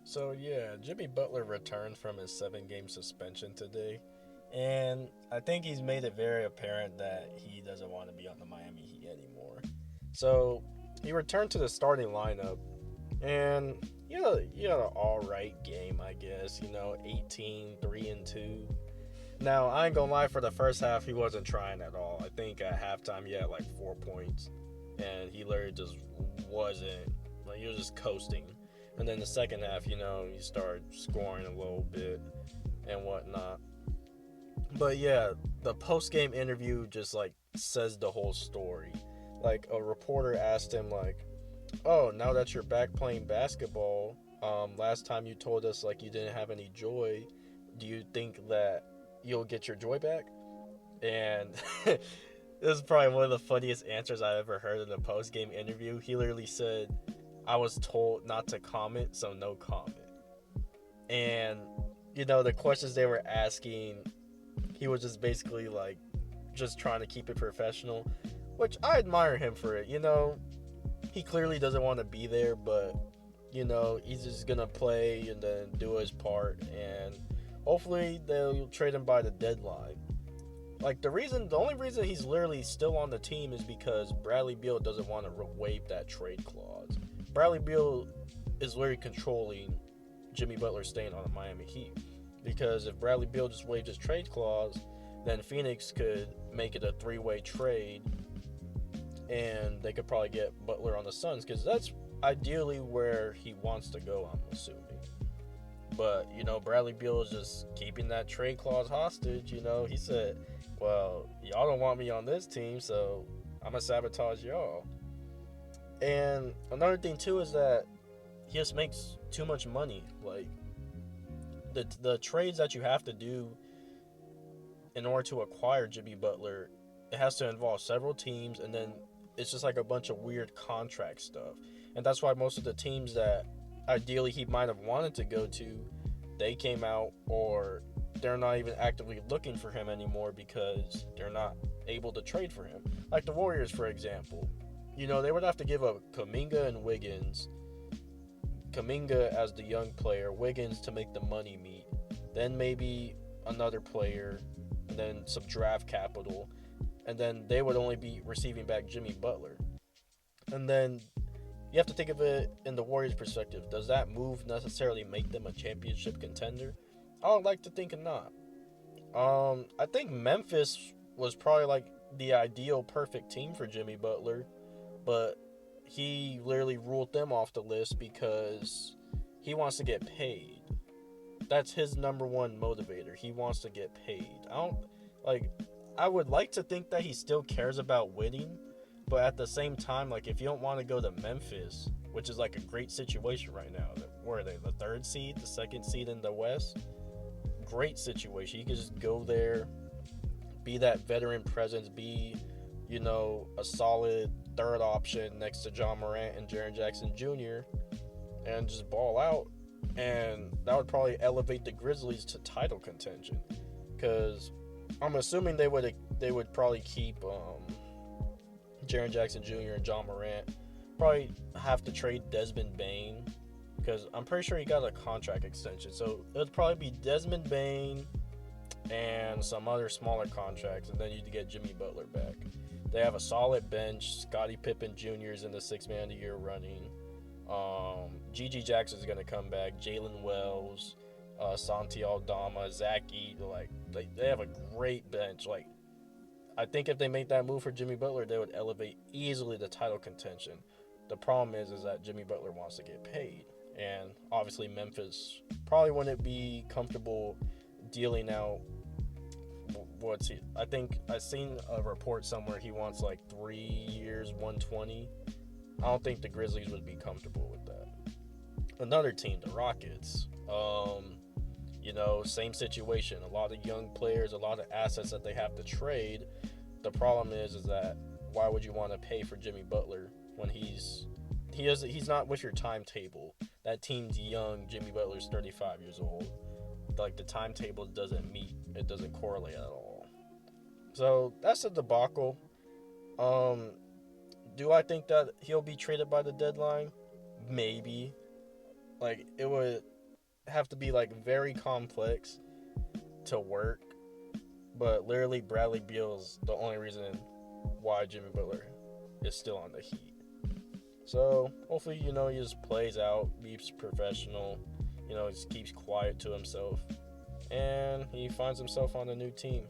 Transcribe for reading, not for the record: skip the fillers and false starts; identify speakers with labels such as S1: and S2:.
S1: So yeah, Jimmy Butler returned from his 7-game suspension today, and I think he's made it very apparent that he doesn't want to be on the Miami Heat anymore. So he returned to the starting lineup, and he had an all right game, I guess. 18, 3 and 2. Now I ain't gonna lie, for the first half he wasn't trying at all. I think at halftime he had like 4 points, and he literally just wasn't like he was just coasting. And then the second half, he started scoring a little bit and whatnot. But yeah, the post game interview just like says the whole story. Like a reporter asked him like, "Oh, now that you're back playing basketball, last time you told us like you didn't have any joy. Do you think that you'll get your joy back?" And this is probably one of the funniest answers I've ever heard in a post game interview. He literally said, "I was told not to comment, so no comment." And the questions they were asking, he was just basically like just trying to keep it professional, which I admire him for it. He clearly doesn't want to be there, but he's just gonna play and then do his part, and hopefully they'll trade him by the deadline. Like the only reason he's literally still on the team is because Bradley Beal doesn't want to waive that trade clause. Bradley Beal is literally controlling Jimmy Butler staying on the Miami Heat, because if Bradley Beal just waived his trade clause, then Phoenix could make it a 3-way trade, and they could probably get Butler on the Suns, because that's ideally where he wants to go, I'm assuming. But Bradley Beal is just keeping that trade clause hostage. He said, "Well, y'all don't want me on this team, so I'm gonna sabotage y'all." And another thing too is that he just makes too much money. Like the trades that you have to do in order to acquire Jimmy Butler, it has to involve several teams, and then it's just like a bunch of weird contract stuff. And that's why most of the teams that ideally he might have wanted to go to, they came out, or they're not even actively looking for him anymore because they're not able to trade for him. Like the Warriors, for example. They would have to give up Kuminga and Wiggins. Kuminga as the young player, Wiggins to make the money meet. Then maybe another player, and then some draft capital. And then they would only be receiving back Jimmy Butler. And then you have to think of it in the Warriors' perspective. Does that move necessarily make them a championship contender? I would like to think not. I think Memphis was probably like the ideal perfect team for Jimmy Butler, but he literally ruled them off the list because he wants to get paid. That's his number one motivator. He wants to get paid. I would like to think that he still cares about winning, but at the same time, like if you don't want to go to Memphis, which is like a great situation right now, where are they? The 3rd seed, the 2nd seed in the West? Great situation. You can just go there, be that veteran presence, be, a solid third option next to John Morant and Jaren Jackson Jr., and just ball out. And that would probably elevate the Grizzlies to title contention, because I'm assuming they would probably keep Jaren Jackson Jr. and John Morant. Probably have to trade Desmond Bane, because I'm pretty sure he got a contract extension. So it would probably be Desmond Bane and some other smaller contracts, and then you'd get Jimmy Butler back. They have a solid bench. Scottie Pippen Jr. is in the 6th Man of the Year running. Gigi Jackson is going to come back. Jalen Wells, Santi Aldama, Zach Eat. They have a great bench. I think if they make that move for Jimmy Butler, they would elevate easily the title contention. The problem is that Jimmy Butler wants to get paid. And obviously Memphis probably wouldn't be comfortable dealing out I think I seen a report somewhere he wants like 3 years, 120. I don't think the Grizzlies would be comfortable with that. Another team, the Rockets. Same situation. A lot of young players, a lot of assets that they have to trade. The problem is that why would you want to pay for Jimmy Butler when he's not with your timetable? That team's young. Jimmy Butler's 35 years old. Like the timetable doesn't meet. It doesn't correlate at all. So that's a debacle. Do I think that he'll be traded by the deadline? Maybe. Like it would have to be like very complex to work. But literally, Bradley Beal's the only reason why Jimmy Butler is still on the Heat. So hopefully, he just plays out, be professional, just keeps quiet to himself, and he finds himself on a new team.